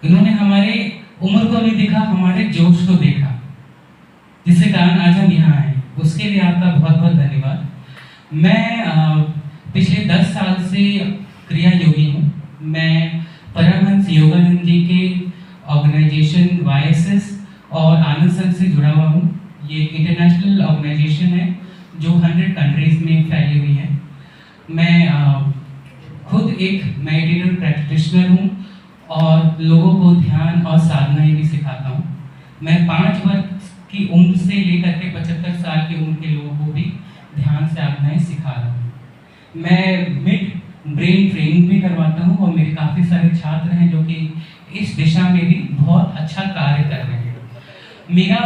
इन्होंने हमारे उम्र को नहीं देखा, हमारे जोश को देखा, जिसके कारण आज हम यहाँ आए। उसके लिए आपका बहुत बहुत धन्यवाद। मैं पिछले 10 साल से क्रिया योगी हूँ। मैं परमहंस योगानंद जी के ऑर्गेनाइजेशन वाईएसएस और आनंद संघ से जुड़ा हुआ हूँ। ये इंटरनेशनल ऑर्गेनाइजेशन है जो 100 कंट्रीज में फैली हुई है। मैं खुद एक मेडिटेटर प्रैक्टिशनर हूँ और लोगों को ध्यान और साधनाएं भी सिखाता हूँ। मैं 5 वर्ष की उम्र से लेकर के 75 साल की उम्र के लोगों को भी ध्यान साधनाएं सिखा रहा हूँ। मैं मिड ब्रेन ट्रेनिंग भी करवाता हूँ और मेरे काफ़ी सारे छात्र हैं जो कि इस दिशा में भी बहुत अच्छा कार्य कर रहे हैं। मेरा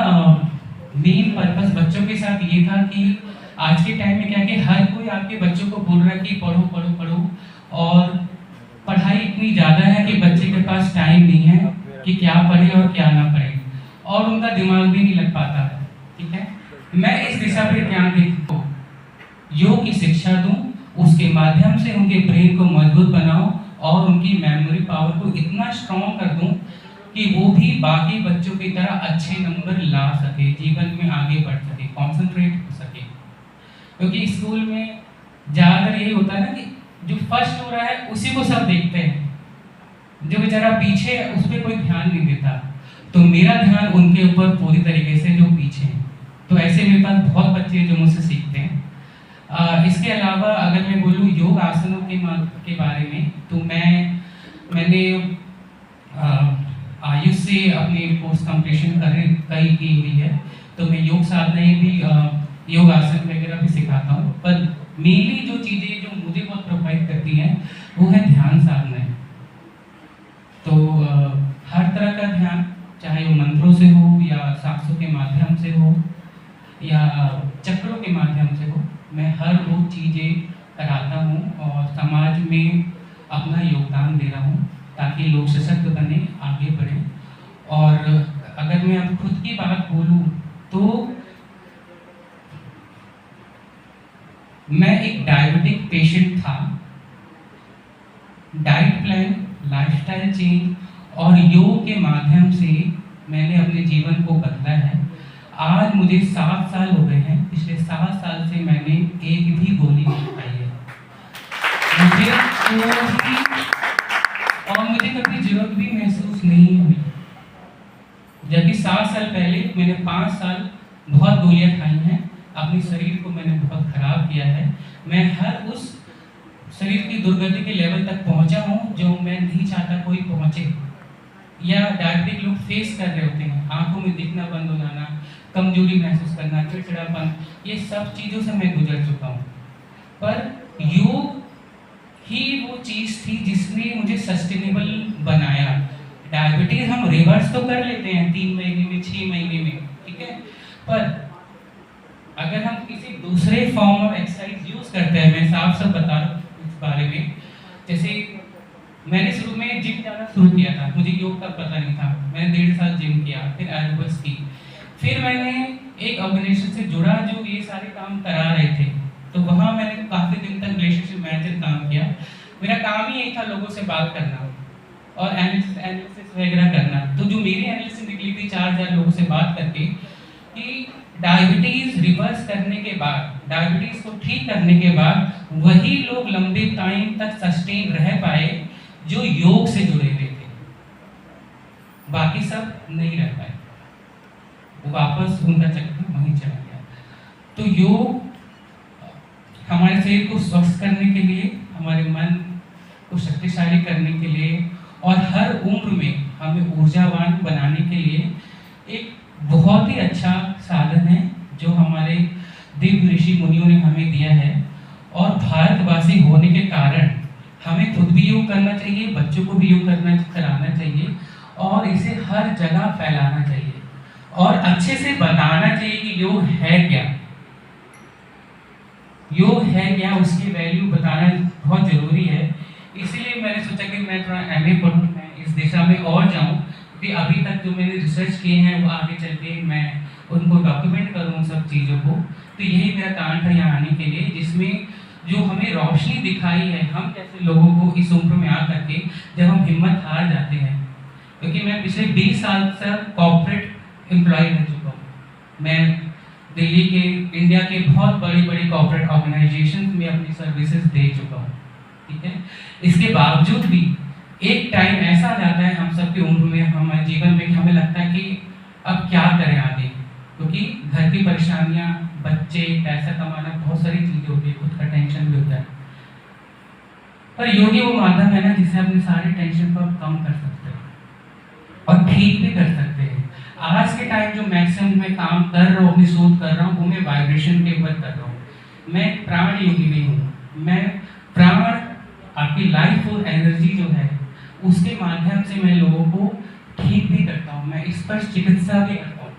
मेन पर्पस बच्चों के साथ ये था कि आज के टाइम में क्या कि हर कोई आपके बच्चों को बोल रहा है कि पढ़ो पढ़ो पढ़ो, और पढ़ाई इतनी ज़्यादा है कि बच्चे के पास टाइम नहीं है कि क्या पढ़े और क्या ना पढ़े, और उनका दिमाग भी नहीं लग पाता है। ठीक है, मैं इस दिशा पर ध्यान देता हूँ, योग की शिक्षा दूँ, उसके माध्यम से उनके ब्रेन को मजबूत बनाऊँ और उनकी मेमोरी पावर को इतना स्ट्रॉन्ग कर दूँ कि वो भी बाकी बच्चों की तरह अच्छे नंबर ला सके, जीवन में आगे बढ़ सके, कॉन्सेंट्रेट हो सके। क्योंकि स्कूल में ज़्यादातर यही होता है ना कि जो फर्स्ट हो रहा है उसी को सब देखते हैं, जो बेचारा पीछे है उस पर कोई ध्यान नहीं देता। तो मेरा ध्यान उनके ऊपर पूरी तरीके से जो पीछे हैं। तो ऐसे मेरे पास बहुत बच्चे जो मुझसे सीखते हैं। इसके अलावा अगर मैं बोलूँ योग आसनों के बारे में, तो मैंने आयुष से अपनी पोस्ट कंप्लीशन कई की हुई है। तो मैं योग साधनाएं भी, योग आसन वगैरह भी सिखाता हूँ। पर मेनली जो चीज़ें जो मुझे बहुत प्रभावित करती हैं वो है ध्यान साधनाएं। तो हर तरह का ध्यान, चाहे वो मंत्रों से हो या सांसों के माध्यम से हो या चक्रों के माध्यम से हो, मैं हर वो चीज़ें कराता हूँ और समाज में अपना योगदान दे रहा हूँ ताकि लोग सशक्त बने, आगे बढ़ें। और अगर मैं अब खुद की बात बोलूँ तो मैं एक डायबिटिक पेशेंट था। डाइट प्लान, लाइफस्टाइल चेंज और योग के माध्यम से मैंने अपने जीवन को बदला है। आज मुझे 7 साल हो गए हैं। पिछले 7 साल से मैंने एक भी गोली नहीं खाई है। मुझे कभी जरूरत भी महसूस नहीं हुई, जबकि 7 साल पहले मैंने 5 साल बहुत गोलियां खाई हैं। अपने शरीर को मैंने बहुत खराब किया है। मैं हर उस शरीर की दुर्गति के लेवल तक पहुंचा हूं जो मैं नहीं चाहता कोई पहुंचे, या डायबिटिक लोग फेस कर रहे होते हैं। आंखों में दिखना बंद हो जाना, कमजोरी महसूस करना, चिड़चिड़ापन, ये सब चीज़ों से मैं गुजर चुका हूँ। पर योग ही वो चीज़ थी जिसने मुझे सस्टेनेबल बनाया। डायबिटीज हम रिवर्स तो कर लेते हैं 3 महीने में, 6 महीने में, ठीक है, पर अगर हम किसी दूसरे फॉर्म ऑफ एक्सरसाइज यूज करते हैं, मैं साफ बता रहा हूँ इस बारे में। जैसे मैंने शुरू में जिम जाना शुरू किया था, मुझे योग का पता नहीं था। मैंने 1.5 साल जिम किया, फिर एरोबिक्स की, फिर मैंने एक ऑर्गेनाइजेशन से जुड़ा जो ये सारे काम करा रहे थे। तो वहाँ मैंने काफ़ी दिन तक रिलेशनशिप मैनेजर काम किया। मेरा काम ही यही था, लोगों से बात करना और एनालिसिस वगैरह करना। तो जो मेरी एनालिसिस निकली थी 4000 लोगों से बात करके, कि डायबिटीज रिवर्स करने के बाद, डायबिटीज को ठीक करने के बाद वही लोग लंबे टाइम तक सस्टेन रह पाए जो योग से जुड़े हुए थे, बाकी सब नहीं रह पाए, वो वापस उनका चक्कर वहीं चला गया। तो योग हमारे शरीर को स्वस्थ करने के लिए, हमारे मन को शक्तिशाली करने के लिए और हर उम्र में हमें ऊर्जावान बनाने के लिए एक बहुत ही अच्छा साधन है जो हमारे दिव्य ऋषि मुनियों ने हमें दिया है। और भारतवासी होने के कारण हमें खुद भी योग करना चाहिए, बच्चों को भी योग कराना चाहिए और इसे हर जगह फैलाना चाहिए और अच्छे से बताना चाहिए कि योग है क्या, योग है क्या, उसकी वैल्यू बताना बहुत ज़रूरी है। इसलिए मैंने सोचा कि मैं थोड़ा एमए पढ़ूँ, मैं इस दिशा में और जाऊँ, क्योंकि अभी तक जो मैंने रिसर्च किए हैं वो आगे चल के मैं उनको डॉक्यूमेंट करूँ उन सब चीज़ों को। तो यही मेरा कारण था यहाँ आने के लिए, जिसमें जो हमें रोशनी दिखाई है हम जैसे लोगों को इस उम्र में आ करके, जब हम हिम्मत हार जाते हैं, क्योंकि मैं पिछले 20 साल से कॉर्पोरेट एम्प्लॉय रह चुका हूँ। मैं दिल्ली के, इंडिया के बहुत बड़ी बड़ी कॉर्पोरेट ऑर्गेनाइजेशन में अपनी सर्विसेज दे चुका हूँ, ठीक है। इसके बावजूद भी एक टाइम ऐसा आ जाता है हम सबकी उम्र में, हमारे जीवन में, हमें लगता है कि अब क्या करें आगे, क्योंकि घर की परेशानियाँ, बच्चे, पैसा कमाना, बहुत सारी चीज़ें होती है, खुद का टेंशन भी होता है। पर योगी वो माध्यम है ना जिससे अपने सारे टेंशन को कम कर सकते हैं और ठीक भी कर सकते हैं। आज के टाइम जो मैक्सिमम मैं काम कर रहा हूँ, अपनी शोध कर रहा हूँ, वो मैं वाइब्रेशन के ऊपर कर रहा हूँ। मैं प्राण योगी नहीं हूँ, मैं प्राण, आपकी लाइफ और एनर्जी जो है उसके माध्यम से मैं लोगों को ठीक भी करता हूँ, मैं स्पर्श चिकित्सा भी करता हूँ।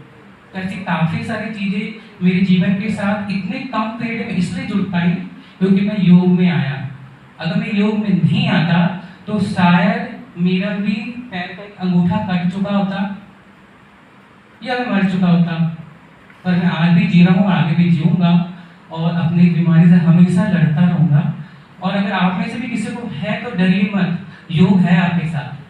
तो ऐसी काफ़ी सारी चीज़ें मेरे जीवन के साथ इतने कम पीरियड में इसलिए जुड़ पाई क्योंकि मैं योग में आया। अगर मैं योग में नहीं आता तो शायद मेरा भी पैर का एक अंगूठा कट चुका होता या मैं मर चुका होता। पर मैं आज भी जी रहा हूँ, आगे भी जीऊँगा और अपनी बीमारी से हमेशा लड़ता रहूँगा। और अगर आप में से भी किसी को है तो डरिए मत, योग है आपके साथ।